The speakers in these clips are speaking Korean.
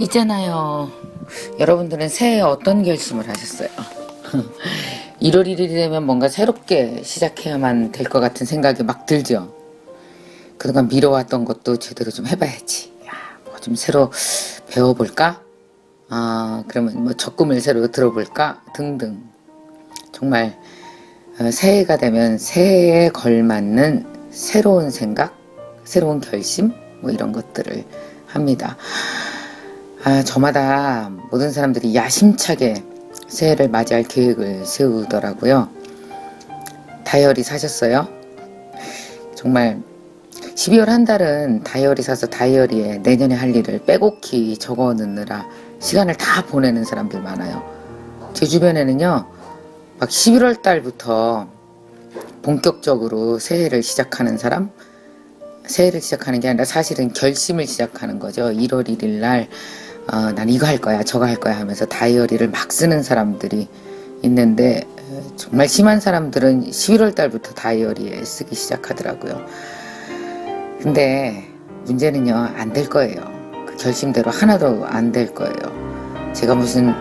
있잖아요. 여러분들은 새해에 어떤 결심을 하셨어요? 1월 1일이 되면 뭔가 새롭게 시작해야만 될 것 같은 생각이 막 들죠. 그동안 미뤄왔던 것도 제대로 좀 해봐야지. 뭐 좀 새로 배워볼까? 그러면 뭐 적금을 새로 들어볼까? 등등. 정말 새해가 되면 새해에 걸맞는 새로운 생각, 새로운 결심, 뭐 이런 것들을 합니다. 저마다 모든 사람들이 야심차게 새해를 맞이할 계획을 세우더라고요. 다이어리 사셨어요? 정말 12월 한 달은 다이어리 사서 다이어리에 내년에 할 일을 빼곡히 적어 넣느라 시간을 다 보내는 사람들 많아요. 제 주변에는요, 막 11월 달부터 본격적으로 새해를 시작하는 사람, 새해를 시작하는 게 아니라 사실은 결심을 시작하는 거죠. 1월 1일 날 난 이거 할 거야 저거 할 거야 하면서 다이어리를 막 쓰는 사람들이 있는데, 정말 심한 사람들은 11월 달부터 다이어리에 쓰기 시작하더라고요. 근데 문제는요, 안 될 거예요. 그 결심대로 하나도 안 될 거예요. 제가 무슨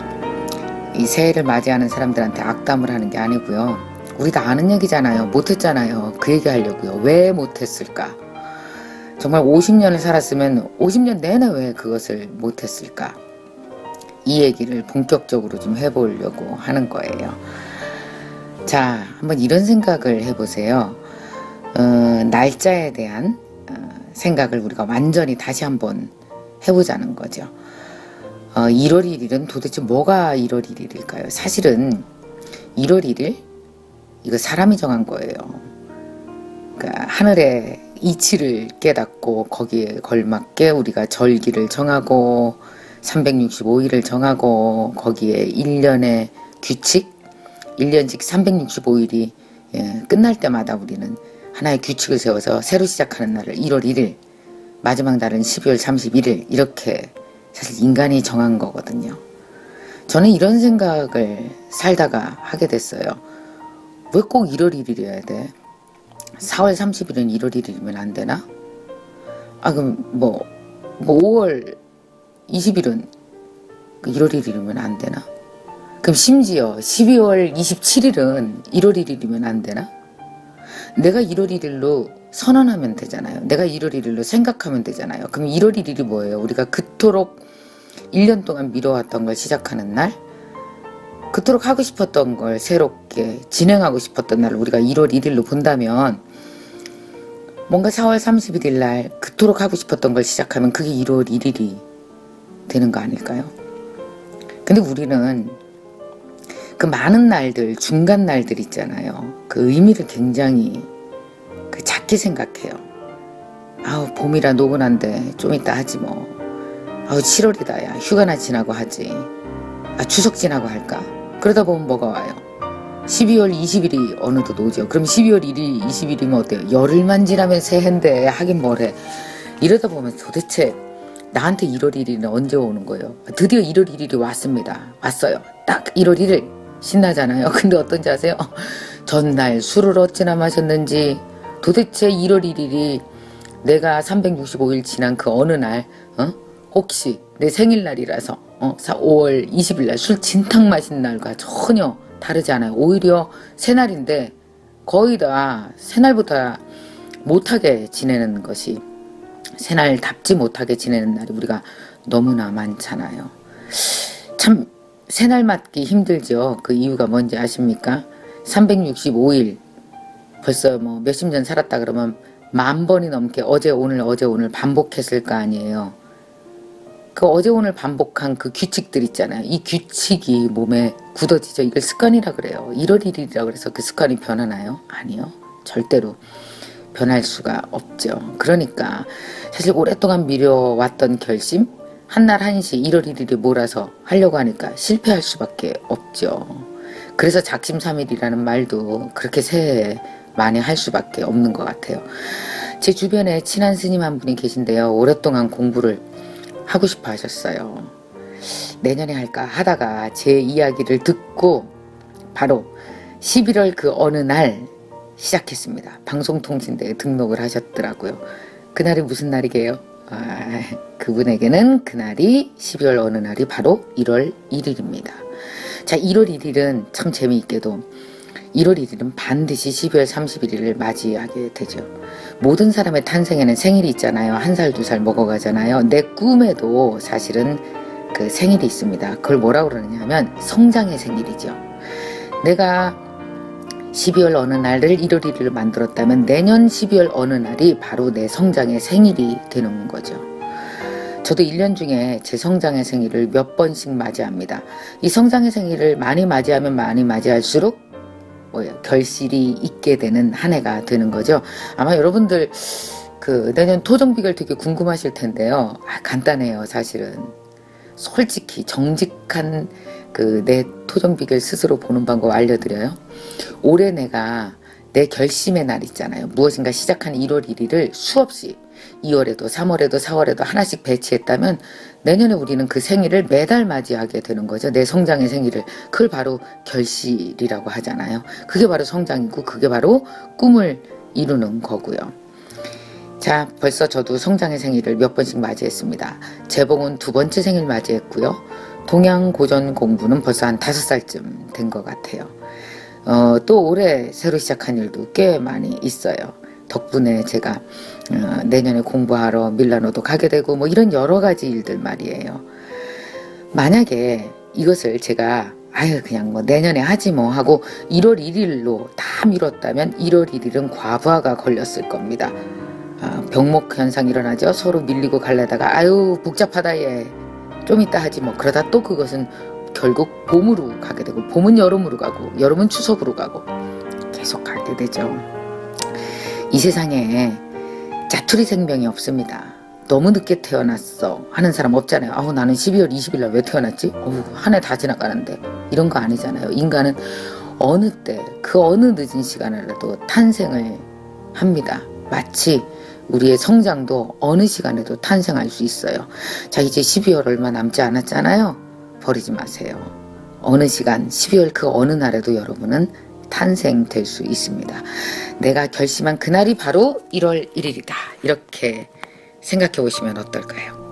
이 새해를 맞이하는 사람들한테 악담을 하는 게 아니고요. 우리 다 아는 얘기잖아요. 못했잖아요. 그 얘기 하려고요. 왜 못했을까? 정말 50년을 살았으면 50년 내내 왜 그것을 못했을까? 이 얘기를 본격적으로 좀 해보려고 하는 거예요. 자, 한번 이런 생각을 해보세요. 날짜에 대한 생각을 우리가 완전히 다시 한번 해보자는 거죠. 1월 1일은 도대체 뭐가 1월 1일일까요? 사실은 1월 1일? 이거 사람이 정한 거예요. 그러니까 하늘의 이치를 깨닫고 거기에 걸맞게 우리가 절기를 정하고 365일을 정하고 거기에 1년의 규칙, 1년씩 365일이 끝날 때마다 우리는 하나의 규칙을 세워서 새로 시작하는 날을 1월 1일, 마지막 날은 12월 31일 이렇게 사실 인간이 정한 거거든요. 저는 이런 생각을 살다가 하게 됐어요. 왜 꼭 1월 1일이어야 돼? 4월 30일은 1월 1일이면 안 되나? 그럼 뭐 5월 20일은 1월 1일이면 안 되나? 그럼 심지어 12월 27일은 1월 1일이면 안 되나? 내가 1월 1일로 선언하면 되잖아요. 내가 1월 1일로 생각하면 되잖아요. 그럼 1월 1일이 뭐예요? 우리가 그토록 1년 동안 미뤄왔던 걸 시작하는 날? 그토록 하고 싶었던 걸 새롭게 진행하고 싶었던 날을 우리가 1월 1일로 본다면, 뭔가 4월 31일 날 그토록 하고 싶었던 걸 시작하면 그게 1월 1일이 되는 거 아닐까요? 근데 우리는 그 많은 날들, 중간 날들 있잖아요. 그 의미를 굉장히 작게 생각해요. 봄이라 노곤한데 좀 이따 하지 뭐. 7월이다 야 휴가나 지나고 하지. 추석 지나고 할까? 그러다 보면 뭐가 와요? 12월 20일이 어느덧 오죠. 그럼 12월 1일, 20일이면 어때요? 열흘만 지나면 새해인데 하긴 뭐래. 이러다 보면 도대체 나한테 1월 1일은 언제 오는 거예요? 드디어 1월 1일이 왔습니다. 왔어요. 딱 1월 1일 신나잖아요. 근데 어떤지 아세요? 전날 술을 어찌나 마셨는지 도대체 1월 1일이 내가 365일 지난 그 어느 날 혹시 내 생일날이라서 5월 20일 날 술 진탕 마신 날과 전혀 다르지 않아요. 오히려 새날인데 거의 다 새날보다 못하게 지내는 것이, 새날답지 못하게 지내는 날이 우리가 너무나 많잖아요. 참 새날 맞기 힘들죠. 그 이유가 뭔지 아십니까? 365일 벌써 뭐 몇십 년 살았다 그러면 10,000번이 넘게 어제 오늘 반복했을 거 아니에요. 그 어제 오늘 반복한 그 규칙들 있잖아요. 이 규칙이 몸에 굳어지죠. 이걸 습관이라 그래요. 1월 1일이라 그래서 그 습관이 변하나요? 아니요. 절대로 변할 수가 없죠. 그러니까 사실 오랫동안 미뤄왔던 결심, 한날 한시 1월 1일에 몰아서 하려고 하니까 실패할 수밖에 없죠. 그래서 작심삼일이라는 말도 그렇게 새해에 많이 할 수밖에 없는 것 같아요. 제 주변에 친한 스님 한 분이 계신데요. 오랫동안 공부를 하고 싶어 하셨어요. 내년에 할까 하다가 제 이야기를 듣고 바로 11월 그 어느 날 시작했습니다. 방송통신대에 등록을 하셨더라고요. 그날이 무슨 날이게요? 그분에게는 그날이 12월 어느 날이 바로 1월 1일입니다. 자, 1월 1일은 참 재미있게도 1월 1일은 반드시 12월 31일을 맞이하게 되죠. 모든 사람의 탄생에는 생일이 있잖아요. 1살, 2살 먹어가잖아요. 내 꿈에도 사실은 그 생일이 있습니다. 그걸 뭐라고 그러느냐 하면 성장의 생일이죠. 내가 12월 어느 날을 1월 1일을 만들었다면 내년 12월 어느 날이 바로 내 성장의 생일이 되는 거죠. 저도 1년 중에 제 성장의 생일을 몇 번씩 맞이합니다. 이 성장의 생일을 많이 맞이하면 많이 맞이할수록 결실이 있게 되는 한 해가 되는 거죠. 아마 여러분들 그 내년 토정 비결 되게 궁금하실 텐데요. 간단해요, 사실은. 솔직히 정직한 그 내 토정 비결 스스로 보는 방법 알려드려요. 올해 내가 내 결심의 날 있잖아요. 무엇인가 시작한 1월 1일을 수없이 2월에도 3월에도 4월에도 하나씩 배치했다면 내년에 우리는 그 생일을 매달 맞이하게 되는 거죠. 내 성장의 생일을. 그걸 바로 결실이라고 하잖아요. 그게 바로 성장이고 그게 바로 꿈을 이루는 거고요. 자, 벌써 저도 성장의 생일을 몇 번씩 맞이했습니다. 재봉은 2번째 생일 맞이했고요. 동양 고전 공부는 벌써 한 5살쯤 된 것 같아요. 또 올해 새로 시작한 일도 꽤 많이 있어요. 덕분에 제가 내년에 공부하러 밀라노도 가게 되고 뭐 이런 여러 가지 일들 말이에요. 만약에 이것을 제가 그냥 뭐 내년에 하지 뭐 하고 1월 1일로 다 미뤘다면 1월 1일은 과부하가 걸렸을 겁니다. 병목 현상 일어나죠. 서로 밀리고 갈래다가 복잡하다 얘. 좀 이따 하지 뭐. 그러다 또 그것은 결국 봄으로 가게 되고 봄은 여름으로 가고 여름은 추석으로 가고 계속 가게 되죠. 이 세상에 짜투리 생명이 없습니다. 너무 늦게 태어났어 하는 사람 없잖아요. 나는 12월 20일 날 왜 태어났지? 한 해 다 지나가는데. 이런 거 아니잖아요. 인간은 어느 때 그 어느 늦은 시간이라도 탄생을 합니다. 마치 우리의 성장도 어느 시간에도 탄생할 수 있어요. 자, 이제 12월 얼마 남지 않았잖아요. 버리지 마세요. 어느 시간 12월 그 어느 날에도 여러분은 탄생될 수 있습니다. 내가 결심한 그날이 바로 1월 1일이다. 이렇게 생각해 보시면 어떨까요?